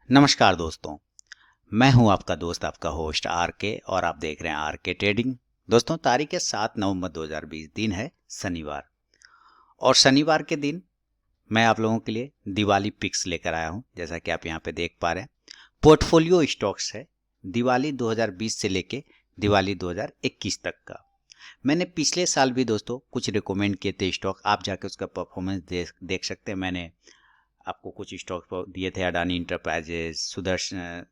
नमस्कार दोस्तों, मैं हूं आपका दोस्त आपका होस्ट आर के और आप देख रहे हैं आर के ट्रेडिंग। दोस्तों, तारीख है 7 नवंबर 2020, दिन है शनिवार। और शनिवार के दिन मैं आप लोगों के लिए दिवाली पिक्स लेकर आया हूं। जैसा कि आप यहां पे देख पा रहे हैं, पोर्टफोलियो स्टॉक्स है दिवाली 2020 से लेके दिवाली 2021 तक का। मैंने पिछले साल भी दोस्तों कुछ रिकमेंड किए थे स्टॉक, आप जाके उसका परफॉर्मेंस देख सकते हैं। मैंने आपको कुछ स्टॉक दिए थे, Adani enterprises,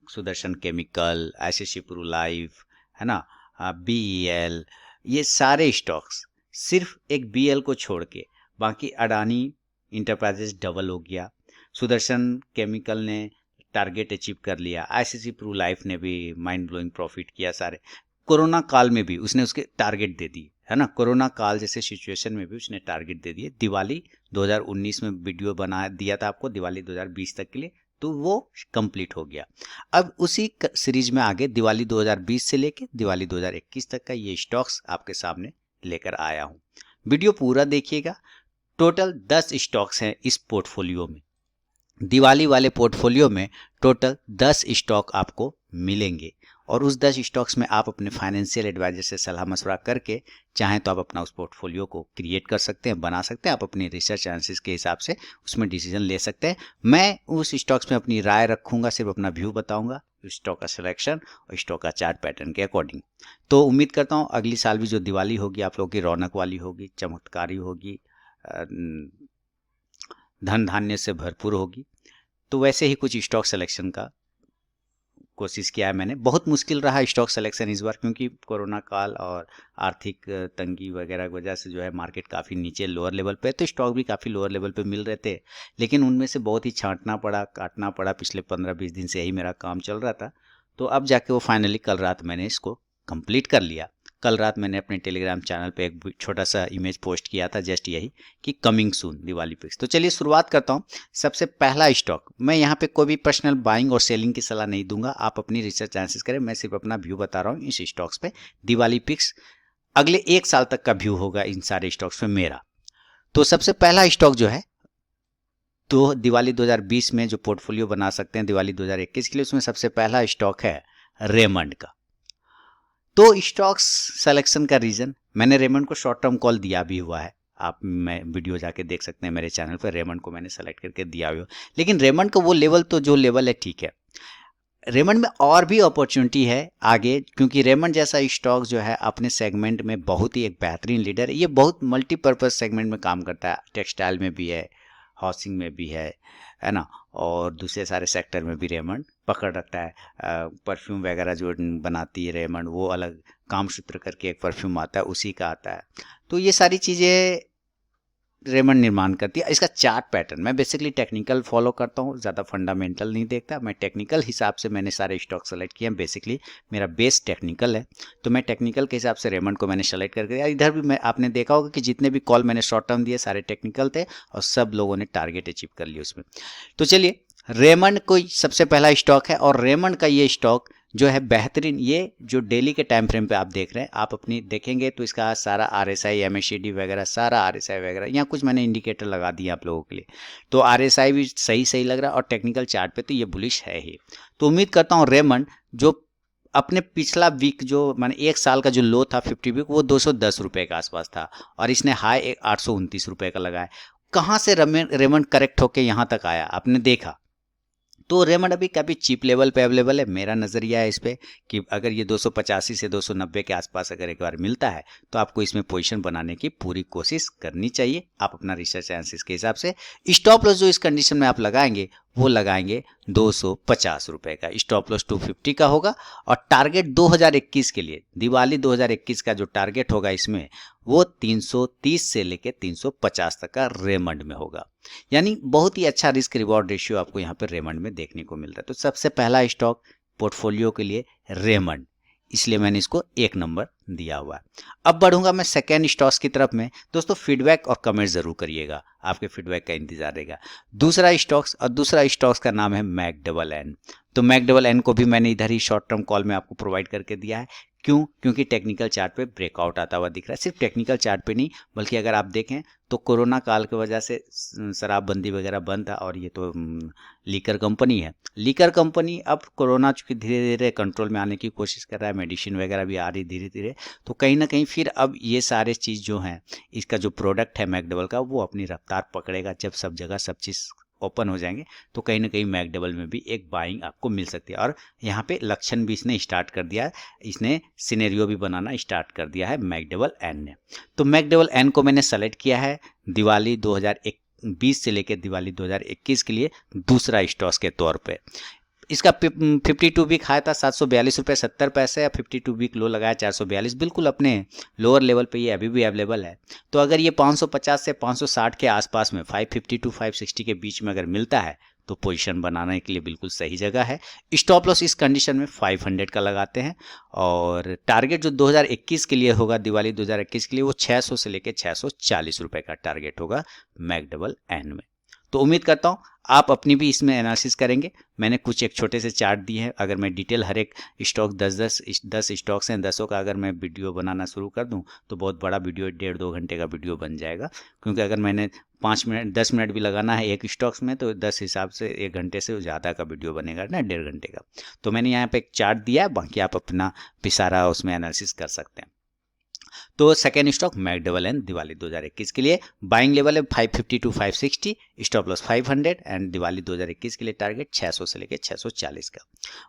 Sudarshan chemical, ICICI pru life, है ना, बीईएल, ये सारे स्टॉक्स सिर्फ एक बीएल को छोड़ के बाकी अडानी इंटरप्राइजेस डबल हो गया, सुदर्शन केमिकल ने टारगेट अचीव कर लिया, आईसीसी प्रू लाइफ ने भी माइंड ब्लोइंग प्रॉफिट किया सारे। कोरोना काल में भी उसने उसके टारगेट दे दी, है ना, कोरोना काल जैसे सिचुएशन में भी उसने टारगेट दे दिए। दिवाली 2019 में वीडियो बना दिया था आपको दिवाली 2020 तक के लिए, तो वो कंप्लीट हो गया। अब उसी सीरीज में आगे दिवाली 2020 से लेके दिवाली 2021 तक का ये स्टॉक्स आपके सामने लेकर आया हूँ। वीडियो पूरा देखिएगा। टोटल 10 स्टॉक्स हैं इस पोर्टफोलियो में। दिवाली वाले पोर्टफोलियो में टोटल 10 स्टॉक आपको मिलेंगे और उस 10 स्टॉक्स में आप अपने फाइनेंशियल एडवाइजर से सलाह मशवरा करके चाहें तो आप अपना उस पोर्टफोलियो को क्रिएट कर सकते हैं, बना सकते हैं। आप अपनी रिसर्च एनालिसिस के हिसाब से उसमें डिसीजन ले सकते हैं। मैं उस स्टॉक्स में अपनी राय रखूंगा, सिर्फ अपना व्यू बताऊंगा, स्टॉक का सिलेक्शन और स्टॉक का चार्ट पैटर्न के अकॉर्डिंग। तो उम्मीद करता हूँ अगली साल भी जो दिवाली होगी आप लोगों की रौनक वाली होगी, चमत्कारी होगी, धन धान्य से भरपूर होगी। तो वैसे ही कुछ स्टॉक सिलेक्शन का कोशिश किया है मैंने। बहुत मुश्किल रहा स्टॉक सिलेक्शन इस बार, क्योंकि कोरोना काल और आर्थिक तंगी वगैरह की वजह से जो है मार्केट काफ़ी नीचे लोअर लेवल पे, तो स्टॉक भी काफ़ी लोअर लेवल पे मिल रहे थे। लेकिन उनमें से बहुत ही छांटना पड़ा, काटना पड़ा। पिछले 15-20 दिन से यही मेरा काम चल रहा था। तो अब जाके वो फाइनली कल रात मैंने इसको कंप्लीट कर लिया। कल रात मैंने अपने टेलीग्राम चैनल पे एक छोटा सा इमेज पोस्ट किया था, जस्ट यही कि कमिंग सून दिवाली पिक्स। तो चलिए शुरुआत करता हूँ। सबसे पहला स्टॉक, मैं यहाँ पे कोई भी पर्सनल बाइंग और सेलिंग की सलाह नहीं दूंगा, आप अपनी रिसर्च एनालिसिस करें। मैं सिर्फ अपना व्यू बता रहा हूँ इस स्टॉक्स पे। दिवाली पिक्स अगले 1 साल तक का व्यू होगा इन सारे स्टॉक्स पे मेरा। तो सबसे पहला स्टॉक जो है, तो दिवाली 2020 में जो पोर्टफोलियो बना सकते हैं दिवाली 2021 के लिए, उसमें सबसे पहला स्टॉक है रेमंड का। तो स्टॉक्स सिलेक्शन का रीजन, मैंने रेमंड को शॉर्ट टर्म कॉल दिया भी हुआ है। आप मैं वीडियो जाके देख सकते हैं मेरे चैनल पर, रेमंड को मैंने सेलेक्ट करके दिया हुआ। लेकिन रेमंड का वो लेवल तो जो लेवल है ठीक है, रेमंड में और भी अपॉर्चुनिटी है आगे, क्योंकि रेमंड जैसा स्टॉक जो है अपने सेगमेंट में बहुत ही एक बेहतरीन लीडर है। ये बहुत मल्टीपर्पज सेगमेंट में काम करता है, टेक्सटाइल में भी है, हाउसिंग में भी है ना, और दूसरे सारे सेक्टर में भी रेमंड पकड़ रखता है। परफ्यूम वगैरह जो बनाती है रेमंड, वो अलग कामसूत्र करके एक परफ्यूम आता है, उसी का आता है। तो ये सारी चीज़ें रेमंड निर्माण करती है। इसका चार्ट पैटर्न, मैं बेसिकली टेक्निकल फॉलो करता हूँ, ज़्यादा फंडामेंटल नहीं देखता। मैं टेक्निकल हिसाब से मैंने सारे स्टॉक सेलेक्ट किए हैं। बेसिकली मेरा बेस टेक्निकल है, तो मैं टेक्निकल के हिसाब से रेमंड को मैंने सेलेक्ट करके दिया। इधर भी मैं आपने देखा होगा कि जितने भी कॉल मैंने शॉर्ट टर्म दिए सारे टेक्निकल थे और सब लोगों ने टारगेट अचीव कर लिया उसमें। तो चलिए, रेमंड कोई सबसे पहला स्टॉक है और रेमंड का ये स्टॉक जो है बेहतरीन, ये जो डेली के टाइम फ्रेम पे आप देख रहे हैं, आप अपनी देखेंगे तो इसका सारा आरएसआई, एमएसीडी वगैरह, सारा आरएसआई वगैरह, यहाँ कुछ मैंने इंडिकेटर लगा दिए आप लोगों के लिए। तो आरएसआई भी सही सही लग रहा है और टेक्निकल चार्ट पे तो ये बुलिश है ही। तो उम्मीद करता हूँ रेमंड जो अपने पिछला वीक जो माने 1 साल का जो लो था 50 वीक, वो 210 रुपये के आसपास था और इसने हाई 829 रुपये का लगाया। कहाँ से रेमंड करेक्ट होके यहाँ तक आया आपने देखा। तो रेमंड अभी काफ़ी चीप लेवल पे अवेलेबल है। मेरा नज़रिया है इस पर कि अगर ये 285 से 290 के आसपास अगर एक बार मिलता है तो आपको इसमें पोजीशन बनाने की पूरी कोशिश करनी चाहिए। आप अपना रिसर्च एनालिसिस के हिसाब से स्टॉप लॉस जो इस कंडीशन में आप लगाएंगे वो लगाएंगे 250 रुपये का। स्टॉप लॉस 250 का होगा और टारगेट 2021 के लिए, दिवाली 2021 का जो टारगेट होगा इसमें वो 330 से लेके 350 तक का रेमंड में होगा। यानी बहुत ही अच्छा रिस्क रिवॉर्ड रेशियो आपको यहाँ पे रेमंड में देखने को मिल रहा है। तो सबसे पहला स्टॉक पोर्टफोलियो के लिए रेमंड, इसलिए मैंने इसको 1 नंबर दिया हुआ है। अब बढ़ूंगा मैं सेकेंड स्टॉक्स की तरफ में। दोस्तों फीडबैक और कमेंट जरूर करिएगा, आपके फीडबैक का इंतजार रहेगा। दूसरा स्टॉक्स का नाम है मैकडबल एन। तो मैकडबल एन को भी मैंने इधर ही शॉर्ट टर्म कॉल में आपको प्रोवाइड करके दिया है। क्यों? क्योंकि टेक्निकल चार्ट पे ब्रेकआउट आता हुआ दिख रहा है। सिर्फ टेक्निकल चार्ट पे नहीं, बल्कि अगर आप देखें तो कोरोना काल की वजह से शराबबंदी वगैरह बंद था, और ये तो लीकर कंपनी है। लीकर कंपनी अब कोरोना चूँकि धीरे धीरे कंट्रोल में आने की कोशिश कर रहा है, मेडिसिन वगैरह भी आ रही धीरे धीरे, तो कहीं ना कहीं फिर अब ये सारे चीज़ जो हैं, इसका जो प्रोडक्ट है मैकडबल का, वो अपनी रफ्तार पकड़ेगा। जब सब जगह सब चीज़ ओपन हो जाएंगे तो कहीं ना कहीं मैकडबल में भी एक बाइंग आपको मिल सकती है। और यहाँ पे लक्षण भी इसने स्टार्ट कर दिया है, इसने सिनेरियो भी बनाना स्टार्ट कर दिया है मैकडबल एन ने। तो मैकडबल एन को मैंने सेलेक्ट किया है दिवाली 2020 से लेकर दिवाली 2021 के लिए दूसरा स्टॉक के तौर पे। इसका 52 वीक हाई था 742 रुपये 70 पैसे, या 52 वीक लो लगाया 442, बिल्कुल अपने लोअर लेवल पे ये अभी भी अवेलेबल है। तो अगर ये 550 से 560 के आसपास में 550 टू 560 के बीच में अगर मिलता है तो पोजीशन बनाने के लिए बिल्कुल सही जगह है। स्टॉप लॉस इस कंडीशन में 500 का लगाते हैं, और टारगेट जो 2021 के लिए होगा, दिवाली 2021 के लिए, वो 600 से लेकर 640 रुपये का टारगेट होगा मैकडबल एन में। तो उम्मीद करता हूँ आप अपनी भी इसमें एनालिसिस करेंगे। मैंने कुछ एक छोटे से चार्ट दिए हैं, अगर मैं डिटेल हर एक स्टॉक 10 स्टॉक्स हैं, 10 का अगर मैं वीडियो बनाना शुरू कर दूं तो बहुत बड़ा वीडियो 1.5-2 घंटे का वीडियो बन जाएगा। क्योंकि अगर मैंने 5 मिनट 10 मिनट भी लगाना है एक स्टॉक्स में, तो 10 हिसाब से 1 घंटे से ज़्यादा का वीडियो बनेगा ना, 1.5 घंटे का। तो मैंने यहाँ पे एक चार्ट दिया है, बाकी आप अपना भी सारा उसमें एनालिसिस कर सकते हैं। तो second stock McDowell N Diwali 2021 के लिए बाइंग लेवल है 550 to 560, stop loss 500, and Diwali 2021 के लिए टारगेट 600 से लेकर 640 का।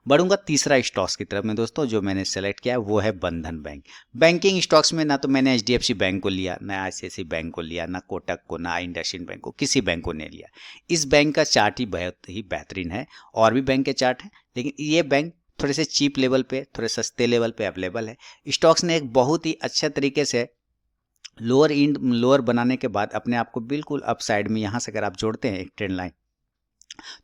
बढ़ूंगा तीसरा स्टॉक्स की तरफ में दोस्तों, जो मैंने सेलेक्ट किया वो है बंधन बैंक। बैंकिंग स्टॉक्स में ना तो मैंने HDFC बैंक को लिया, ना ICICI बैंक को लिया, ना कोटक को, ना इंडसइंड बैंक को, किसी बैंक को नहीं लिया। इस बैंक का चार्ट ही बहुत ही बेहतरीन है। और भी बैंक के चार्ट हैं, लेकिन ये बैंक थोड़े से चीप लेवल पे, थोड़े सस्ते लेवल पे अवेलेबल है। स्टॉक्स ने एक बहुत ही अच्छे तरीके से लोअर बनाने के बाद अपने आप को बिल्कुल अप साइड में, यहाँ से अगर आप जोड़ते हैं एक ट्रेंड लाइन,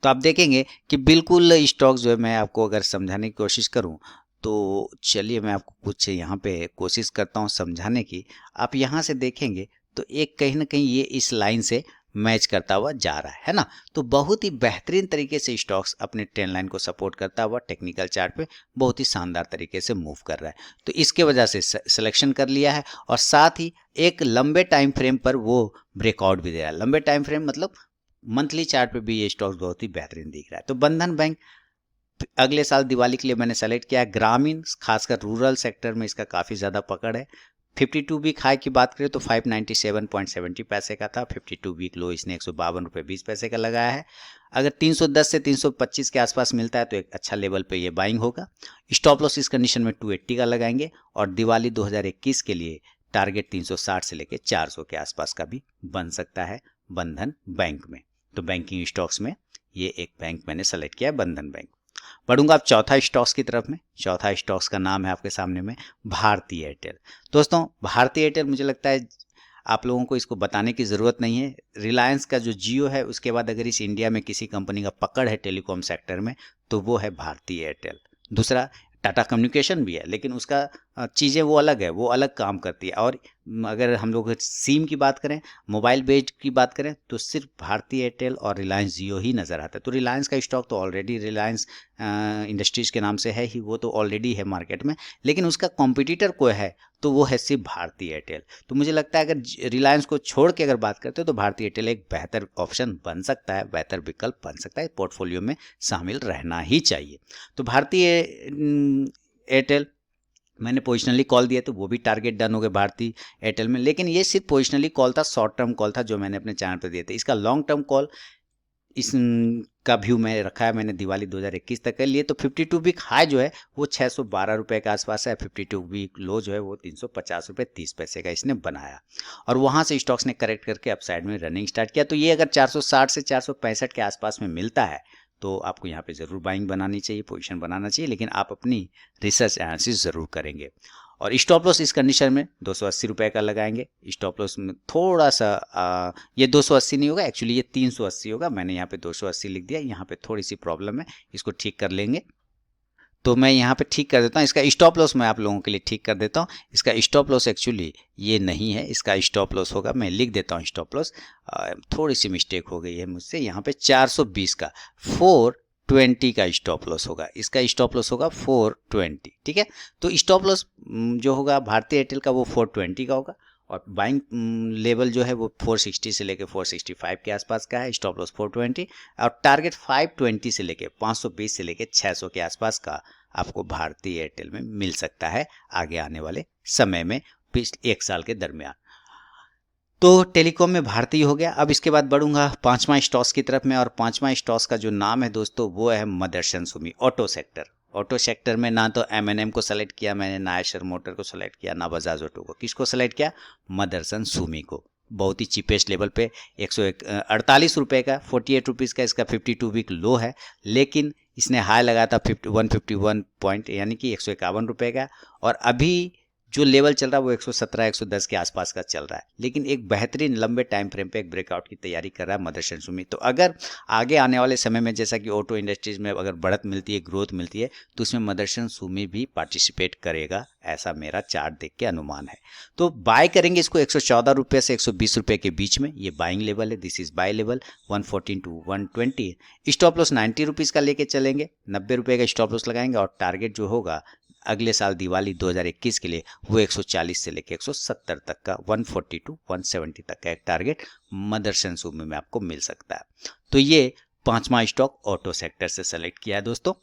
तो आप देखेंगे कि बिल्कुल स्टॉक्स जो है, मैं आपको अगर समझाने की कोशिश करूँ तो चलिए मैं आपको कुछ यहाँ पे कोशिश करता हूँ समझाने की। आप यहाँ से देखेंगे तो एक कहीं ना कहीं ये इस लाइन से मैच करता हुआ जा रहा है ना। तो बहुत ही बेहतरीन तरीके से स्टॉक्स अपने ट्रेंड लाइन को सपोर्ट करता हुआ टेक्निकल चार्ट पे बहुत ही शानदार तरीके से मूव कर रहा है। तो इसके वजह से सिलेक्शन कर लिया है, और साथ ही एक लंबे टाइम फ्रेम पर वो ब्रेकआउट भी दे रहा है। लंबे टाइम फ्रेम मतलब मंथली चार्ट पे भी ये स्टॉक्स बहुत ही बेहतरीन दिख रहा है। तो बंधन बैंक अगले साल दिवाली के लिए मैंने सेलेक्ट किया है। ग्रामीण खासकर रूरल सेक्टर में इसका काफ़ी ज़्यादा पकड़ है। 52 वीक हाई की बात करें तो 597.70 पैसे का था। 52 वीक लो इसने 152 रुपये 20 पैसे का लगाया है। अगर 310 से 325 के आसपास मिलता है तो एक अच्छा लेवल पे ये बाइंग होगा। स्टॉप लॉस इस कंडीशन में 280 का लगाएंगे, और दिवाली 2021 के लिए टारगेट 360 से लेकर 400 के आसपास का भी बन सकता है बंधन बैंक में। तो बैंकिंग स्टॉक्स में ये एक बैंक मैंने सेलेक्ट किया है, बंधन बैंक। बढ़ूंगा अब चौथा स्टॉक्स की तरफ में। चौथा स्टॉक्स का नाम है आपके सामने में भारती एयरटेल। दोस्तों भारती एयरटेल, मुझे लगता है आप लोगों को इसको बताने की ज़रूरत नहीं है। रिलायंस का जो जियो है, उसके बाद अगर इस इंडिया में किसी कंपनी का पकड़ है टेलीकॉम सेक्टर में तो वो है भारती एयरटेल। दूसरा टाटा कम्युनिकेशन भी है, लेकिन उसका चीज़ें वो अलग है, वो अलग काम करती है। और अगर हम लोग सिम की बात करें, मोबाइल बेस्ड की बात करें, तो सिर्फ भारती एयरटेल और रिलायंस जियो ही नज़र आता है। तो रिलायंस का स्टॉक तो ऑलरेडी रिलायंस इंडस्ट्रीज़ के नाम से है ही, वो तो ऑलरेडी है मार्केट में, लेकिन उसका कॉम्पिटिटर कोई है तो वो है सिर्फ भारती एयरटेल। तो मुझे लगता है अगर रिलायंस को छोड़ के अगर बात करते हो तो भारती एयरटेल एक बेहतर ऑप्शन बन सकता है, बेहतर विकल्प बन सकता है, पोर्टफोलियो में शामिल रहना ही चाहिए। तो भारती एयरटेल मैंने पोजिशनली कॉल दिया, तो वो भी टारगेट डन हो गए भारती एयरटेल में। लेकिन ये सिर्फ पोजिशनली कॉल था, शॉर्ट टर्म कॉल था जो मैंने अपने चैनल पर दिए थे। इसका लॉन्ग टर्म कॉल इसका व्यू में रखा है मैंने दिवाली 2021 तक के लिए। तो 52 वीक हाई जो है वो 612 रुपये के आसपास है। 52 वीक लो जो है वो 350 रुपये 30 पैसे का इसने बनाया, और वहाँ से स्टॉक्स ने करेक्ट करके अपसाइड में रनिंग स्टार्ट किया। तो ये अगर 460 से 465 के आसपास में मिलता है तो आपको यहाँ पे ज़रूर बाइंग बनानी चाहिए, पोजीशन बनाना चाहिए, लेकिन आप अपनी रिसर्च एनालिसिस ज़रूर करेंगे। और स्टॉप लॉस इस कंडीशन में 280 रुपये का लगाएंगे। स्टॉप लॉस में थोड़ा सा ये 280 नहीं होगा, एक्चुअली ये 380 होगा। मैंने यहाँ पे 280 लिख दिया, यहाँ पे थोड़ी सी प्रॉब्लम है, इसको ठीक कर लेंगे। तो मैं यहाँ पे ठीक कर देता हूँ। इसका स्टॉप लॉस मैं आप लोगों के लिए ठीक कर देता हूँ। इसका स्टॉप लॉस एक्चुअली ये नहीं है, इसका स्टॉप लॉस होगा, मैं लिख देता हूँ स्टॉप लॉस। थोड़ी सी मिस्टेक हो गई है मुझसे, यहाँ पे 420 का 420 का स्टॉप लॉस होगा, इसका स्टॉप लॉस होगा 420, ठीक है। तो स्टॉप लॉस जो होगा भारतीय एयरटेल का वो 420 का होगा, और बाइंग लेवल जो है वो 460 से लेके 465 के आसपास का है, स्टॉप लॉस 420, और टारगेट 520 से लेके 520 से लेके 600 के आसपास का आपको भारतीय एयरटेल में मिल सकता है आगे आने वाले समय में, पिछले 1 साल के दरमियान। तो टेलीकॉम में भारतीय हो गया। अब इसके बाद बढ़ूंगा पांचवा स्टॉक्स की तरफ में, और पांचवा स्टॉक्स का जो नाम है दोस्तों वो है Motherson Sumi auto sector. Auto sector में ना तो M&M को सेलेक्ट किया मैंने, ना आयशर मोटर को सेलेक्ट किया, ना बजाज ऑटो को, किसको सेलेक्ट किया? मदरसन सुमी को। बहुत ही चीपेस्ट लेवल पे 148 रुपये का, 48 रुपीज़ का इसका 52 वीक लो है, लेकिन इसने हाई लगाया था 151 पॉइंट यानी कि 151 रुपये का, और अभी जो लेवल चल रहा है वो 117 110 के आसपास का चल रहा है, लेकिन एक बेहतरीन लंबे टाइम फ्रेम पे एक ब्रेकआउट की तैयारी कर रहा है मदरसन सुमी। तो अगर आगे आने वाले समय में जैसा कि ऑटो इंडस्ट्रीज में अगर बढ़त मिलती है, ग्रोथ मिलती है, तो उसमें मदरसन सुमी भी पार्टिसिपेट करेगा, ऐसा मेरा चार्ट देख के अनुमान है। तो बाय करेंगे इसको 114 रुपये से 120 रुपये के बीच में, ये बाइंग लेवल है, this is buy level 114 to 120। Stop loss 90 rupees का लेके चलेंगे, 90 रुपये का स्टॉप लॉस लगाएंगे, और टारगेट जो होगा अगले साल दिवाली 2021 के लिए वो 140 से लेकर 170 तक का, 140 टू 170 तक का एक टारगेट मदरसन सुमी में आपको मिल सकता है। तो ये पांचवा स्टॉक ऑटो सेक्टर से सेलेक्ट किया है दोस्तों।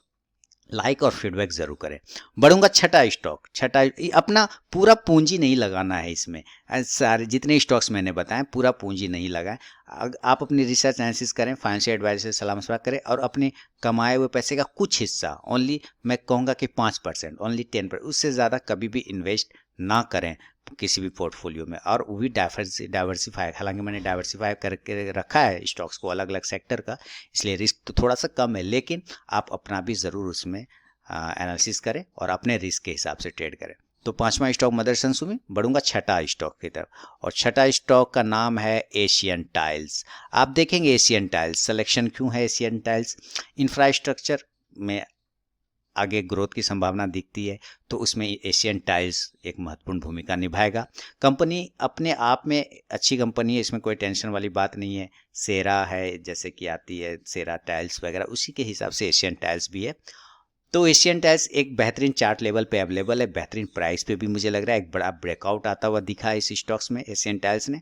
लाइक और फीडबैक जरूर करें। बढ़ूंगा छठा स्टॉक। छठा, अपना पूरा पूंजी नहीं लगाना है इसमें, सारे जितने स्टॉक्स मैंने बताए पूरा पूंजी नहीं लगाएं। आप अपनी रिसर्च एनालिसिस करें, फाइनेंशियल एडवाइजर से सलाह मशवरा करें, और अपने कमाए हुए पैसे का कुछ हिस्सा, ओनली मैं कहूँगा कि 5%, ओनली 10%, उससे ज़्यादा कभी भी इन्वेस्ट ना करें किसी भी पोर्टफोलियो में, और वो भी डाइवर्सिफाई। हालांकि मैंने डाइवर्सिफाई करके रखा है स्टॉक्स को अलग अलग सेक्टर का, इसलिए रिस्क तो थोड़ा सा कम है, लेकिन आप अपना भी ज़रूर उसमें एनालिसिस करें और अपने रिस्क के हिसाब से ट्रेड करें। तो पांचवा स्टॉक मदरसन सुमी। बढ़ूंगा छठा स्टॉक की तरफ, और छठा स्टॉक का नाम है एशियन टाइल्स। आप देखेंगे एशियन टाइल्स, सिलेक्शन क्यों है एशियन टाइल्स? इंफ्रास्ट्रक्चर में आगे ग्रोथ की संभावना दिखती है, तो उसमें एशियन टाइल्स एक महत्वपूर्ण भूमिका निभाएगा। कंपनी अपने आप में अच्छी कंपनी है, इसमें कोई टेंशन वाली बात नहीं है। सेरा है जैसे कि आती है, सेरा टाइल्स वगैरह, उसी के हिसाब से एशियन टाइल्स भी है। तो एशियन टाइल्स एक बेहतरीन चार्ट लेवल पे अवेलेबल है, बेहतरीन प्राइस पे भी मुझे लग रहा है एक बड़ा ब्रेकआउट आता हुआ दिखा है इस स्टॉक्स में एशियन टाइल्स ने।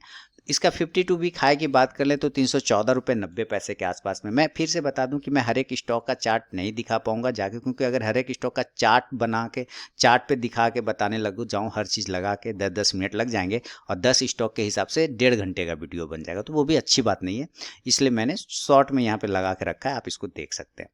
इसका 52 वीक हाई की बात कर लें तो 314 रुपये 90 पैसे के आसपास में। मैं फिर से बता दूं कि मैं हर एक स्टॉक का चार्ट नहीं दिखा पाऊंगा जाके, क्योंकि अगर हर एक स्टॉक का चार्ट बना के चार्ट पे दिखा के बताने लगूँ जाऊँ, हर चीज़ लगा के 10-10 मिनट लग जाएंगे, और 10 स्टॉक के हिसाब से 1.5 घंटे का वीडियो बन जाएगा, तो वो भी अच्छी बात नहीं है। इसलिए मैंने शॉर्ट में यहाँ पे लगा के रखा है, आप इसको देख सकते हैं।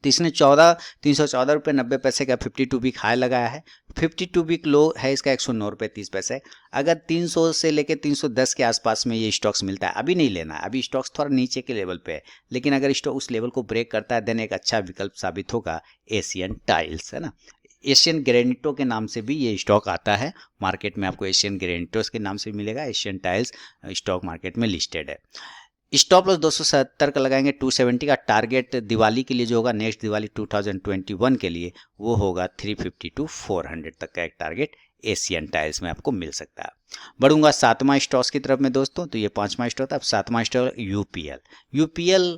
तो इसने 314 रुपये 90 पैसे का 52 वीक हाई लगाया है। 52 वीक लो है इसका 109 रुपये 30 पैसे। अगर 300 से लेकर 310 के आसपास में ये स्टॉक्स मिलता है, अभी नहीं लेना है, अभी स्टॉक्स थोड़ा नीचे के लेवल पे है, लेकिन अगर स्टॉक उस लेवल को ब्रेक करता है देन एक अच्छा विकल्प साबित होगा एशियन टाइल्स, है ना। एशियन ग्रेनिटो के नाम से भी ये स्टॉक आता है मार्केट में, आपको एशियन ग्रेनिटोस के नाम से मिलेगा। एशियन टाइल्स स्टॉक मार्केट में लिस्टेड है। स्टॉप लॉस 270 का लगाएंगे, 270 का टारगेट दिवाली के लिए जो होगा, नेक्स्ट दिवाली 2021 के लिए, वो होगा 350 टू 400 तक का एक टारगेट एशियन टाइल्स में आपको मिल सकता है। बढ़ूंगा सातवां स्टॉक्स की तरफ में दोस्तों। तो ये पांचवा स्टॉक था, अब सातवां स्टॉक यूपीएल। यूपीएल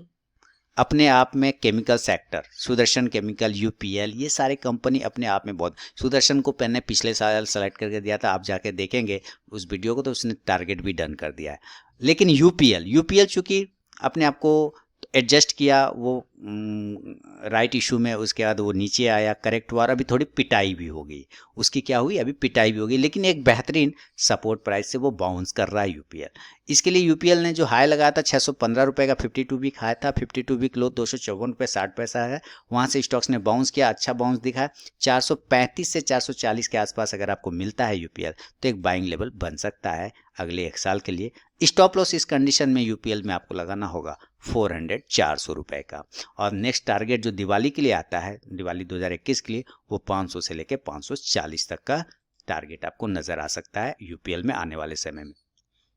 अपने आप में chemical sector, Sudarshan chemical, UPL, ये सारे कंपनी अपने आप में बहुत। सुदर्शन को मैंने पिछले साल सेलेक्ट करके दिया था, आप जाके देखेंगे उस वीडियो को, तो उसने टारगेट भी डन कर दिया है। लेकिन यूपीएल चूंकि अपने आप को एडजस्ट किया वो राइट इशू में, उसके बाद वो नीचे आया, करेक्ट हुआ, अभी थोड़ी पिटाई भी हो गई उसकी, क्या हुई अभी पिटाई भी हो गई, लेकिन एक बेहतरीन सपोर्ट प्राइस से वो बाउंस कर रहा है यूपीएल। इसके लिए यूपीएल ने जो हाई लगाया था 615 रुपये का 52 वीक हाई था, 52 वीक लो 254 रुपये 60 पैसा है, वहाँ से स्टॉक्स ने बाउंस किया, अच्छा बाउंस दिखा है। 435 से 440 के आसपास अगर आपको मिलता है यूपीएल, तो एक बाइंग लेवल बन सकता है अगले 1 साल के लिए। स्टॉप लॉस इस कंडीशन में यूपीएल में आपको लगाना होगा 400 रुपये का, और नेक्स्ट टारगेट जो दिवाली के लिए आता है, दिवाली 2021 के लिए, वो 500 से लेकर 540 तक का टारगेट आपको नजर आ सकता है यूपीएल में आने वाले समय में।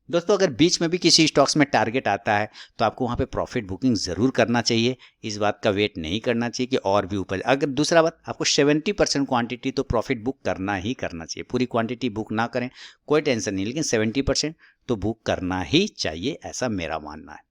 दोस्तों अगर बीच में भी किसी स्टॉक्स में टारगेट आता है तो आपको वहाँ पे प्रॉफिट बुकिंग ज़रूर करना चाहिए, इस बात का वेट नहीं करना चाहिए कि और भी ऊपर। अगर दूसरा बात, आपको 70% क्वांटिटी तो प्रॉफिट बुक करना ही करना चाहिए। पूरी क्वांटिटी बुक ना करें कोई टेंशन नहीं, लेकिन 70% तो बुक करना ही चाहिए, ऐसा मेरा मानना है।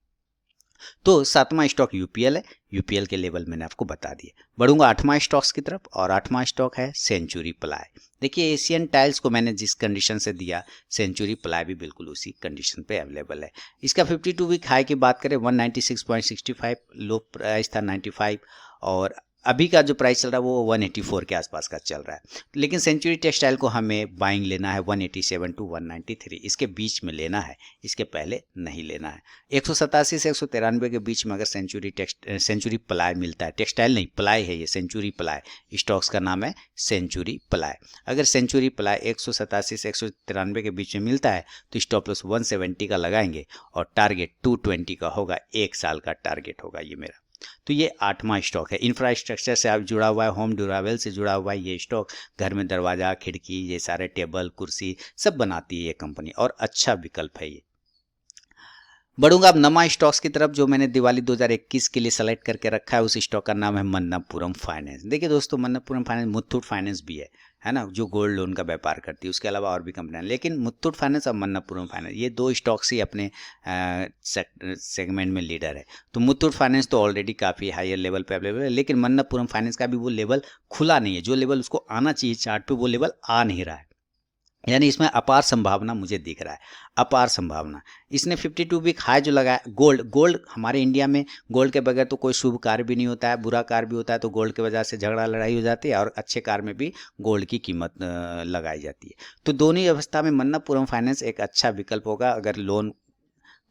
तो 7वां स्टॉक यूपीएल है, यूपीएल के लेवल मैंने आपको बता दिए। बढ़ूंगा 8वां स्टॉक्स की तरफ, और 8वां स्टॉक है सेंचुरी प्लाई। देखिए एशियन टाइल्स को मैंने जिस कंडीशन से दिया, सेंचुरी प्लाई भी बिल्कुल उसी कंडीशन पे अवेलेबल है। इसका 52 वीक हाई की बात करें 196.65, लो प्राइस था 95, और अभी का जो प्राइस चल रहा है वो 184 के आसपास का चल रहा है। लेकिन सेंचुरी टेक्सटाइल को हमें बाइंग लेना है 187 टू 193, इसके बीच में लेना है, इसके पहले नहीं लेना है। 187 से 193 के बीच में अगर सेंचुरी प्लाई मिलता है, टेक्सटाइल नहीं प्लाई है ये, सेंचुरी प्लाई स्टॉक्स का नाम है सेंचुरी प्लाई। अगर सेंचुरी प्लाई 187 से 193 के बीच में मिलता है तो स्टॉप लॉस 170 का लगाएंगे, और टारगेट 220 का होगा, 1 साल का टारगेट होगा ये मेरा। तो ये 8वां स्टॉक है। इंफ्रास्ट्रक्चर से आप जुड़ा हुआ है, होम ड्यूरेबल से जुड़ा हुआ है ये स्टॉक। घर में दरवाजा, खिड़की, ये सारे टेबल, कुर्सी सब बनाती है ये कंपनी, और अच्छा विकल्प है ये। बढ़ूंगा अब नमा स्टॉक्स की तरफ, जो मैंने दिवाली 2021 के लिए सेलेक्ट करके रखा है। उस स्टॉक का नाम है मन्नप्पुरम फाइनेंस। देखिए दोस्तों, मन्नप्पुरम फाइनेंस, मुथूट फाइनेंस भी है ना, जो गोल्ड लोन का व्यापार करती है। उसके अलावा और भी कंपनियां, लेकिन मुथूट फाइनेंस और मन्नप्पुरम फाइनेंस ये 2 स्टॉक्स ही अपने सेगमेंट में लीडर है। तो मुथूट फाइनेंस तो ऑलरेडी काफ़ी हायर लेवल पे अवेलेबल है, लेकिन मन्नप्पुरम फाइनेंस का भी वो लेवल खुला नहीं है। जो लेवल उसको आना चाहिए चार्ट पे, वो लेवल आ नहीं रहा है। यानी इसमें अपार संभावना मुझे दिख रहा है, अपार संभावना। इसने 52 वीक हाई जो लगाया, गोल्ड हमारे इंडिया में गोल्ड के बगैर तो कोई शुभ कार्य भी नहीं होता है, बुरा कार्य भी होता है तो गोल्ड के वजह से झगड़ा लड़ाई हो जाती है, और अच्छे कार्य में भी गोल्ड की कीमत लगाई जाती है। तो दोनों ही अवस्था में मन्नप्पुरम फाइनेंस एक अच्छा विकल्प होगा। अगर लोन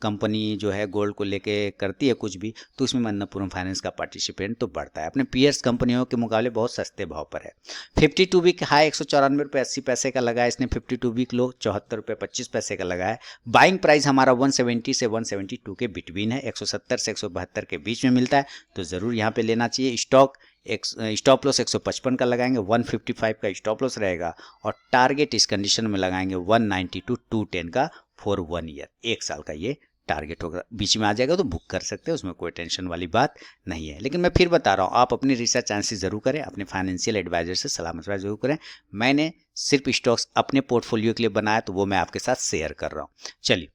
कंपनी जो है गोल्ड को लेके करती है कुछ भी, तो उसमें मन्नप्पुरम फाइनेंस का पार्टिसिपेंट तो बढ़ता है, अपने पीयर्स कंपनियों के मुकाबले बहुत सस्ते भाव पर है। 52 वीक हाई 194 रुपये 80 पैसे का लगा है इसने, 52 वीक लो 74 रुपये 25 पैसे का लगा है। बाइंग प्राइस हमारा 170 से 172 के बिटवीन है, 170 से 172 के बीच में मिलता है, तो ज़रूर यहाँ पे लेना चाहिए। स्टॉप लॉस 155 का लगाएंगे, 155 का स्टॉप लॉस रहेगा, और टारगेट इस कंडीशन में लगाएंगे 190 टू 210 का फॉर 1 ईयर, 1 साल का ये टारगेट होगा। बीच में आ जाएगा तो बुक कर सकते हैं, उसमें कोई टेंशन वाली बात नहीं है। लेकिन मैं फिर बता रहा हूँ, आप अपनी रिसर्च एनालिसिस जरूर करें, अपने फाइनेंशियल एडवाइजर से सलाह मशवरा जरूर करें। मैंने सिर्फ स्टॉक्स अपने पोर्टफोलियो के लिए बनाया, तो वो मैं आपके साथ शेयर कर रहा हूँ। चलिए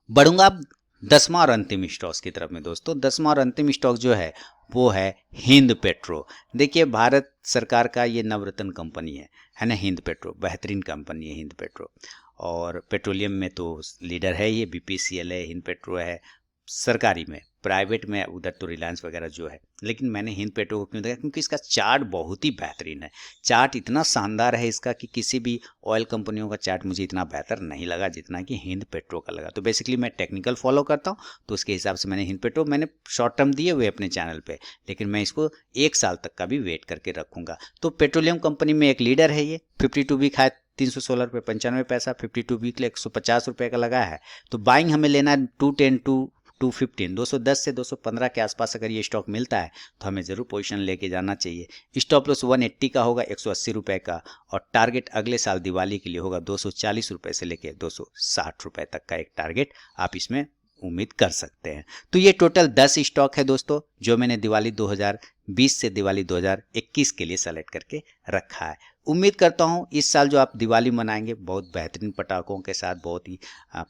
बढ़ूंगा अब 10वां और अंतिम स्टॉक्स की तरफ में दोस्तों। 10वां और अंतिम स्टॉक जो है वो है हिंद पेट्रो। देखिए भारत सरकार का ये नवरत्न कंपनी है ना, हिंद पेट्रो बेहतरीन कंपनी है हिंद पेट्रो, और पेट्रोलियम में तो लीडर है ये, बीपीसीएल है, हिंद पेट्रो है। सरकारी में, प्राइवेट में उधर तो रिलायंस वगैरह जो है, लेकिन मैंने हिंद पेट्रो को क्यों देखा, क्योंकि इसका चार्ट बहुत ही बेहतरीन है। चार्ट इतना शानदार है इसका कि किसी भी ऑयल कंपनियों का चार्ट मुझे इतना बेहतर नहीं लगा जितना कि हिंद पेट्रो का लगा। तो बेसिकली मैं टेक्निकल फॉलो करता हूँ, तो उसके हिसाब से मैंने हिंद पेट्रो, मैंने शॉर्ट टर्म दिए हुए अपने चैनल पे, लेकिन मैं इसको 1 साल तक का भी वेट करके रखूंगा। तो पेट्रोलियम कंपनी में एक लीडर है ये। 52 वीक हाई 316 रुपये 95 पैसा, 52 वीक 150 रुपये का लगा है। तो बाइंग हमें लेना है 210 टू 215, 210 से 215 के आसपास अगर ये स्टॉक मिलता है तो हमें ज़रूर पोजीशन लेके जाना चाहिए। स्टॉप लॉस 180 का होगा, 180 रुपये का, और टारगेट अगले साल दिवाली के लिए होगा 240 रुपये से लेके 260 रुपये तक का एक टारगेट आप इसमें उम्मीद कर सकते हैं। तो ये टोटल 10 स्टॉक है दोस्तों, जो मैंने दिवाली 2020 से दिवाली 2021 के लिए सेलेक्ट करके रखा है। उम्मीद करता हूँ इस साल जो आप दिवाली मनाएंगे बहुत बेहतरीन पटाखों के साथ, बहुत ही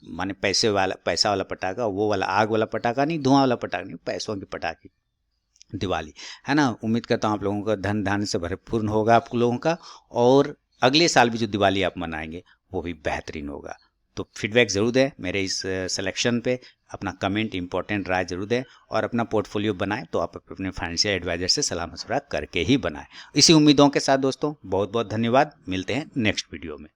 माने पैसा वाला पटाखा, वो वाला आग वाला पटाखा नहीं, धुआं वाला पटाखा नहीं, पैसों के पटाखे दिवाली, है ना। उम्मीद करता हूँ आप लोगों का धन धान्य से भरपूर होगा आप लोगों का, और अगले साल भी जो दिवाली आप मनाएंगे वो भी बेहतरीन होगा। तो फीडबैक ज़रूर दें मेरे इस सिलेक्शन पे, अपना कमेंट इंपॉर्टेंट राय जरूर दें, और अपना पोर्टफोलियो बनाएं तो आप अपने फाइनेंशियल एडवाइजर से सलाह मशवरा करके ही बनाएं। इसी उम्मीदों के साथ दोस्तों बहुत बहुत धन्यवाद, मिलते हैं नेक्स्ट वीडियो में।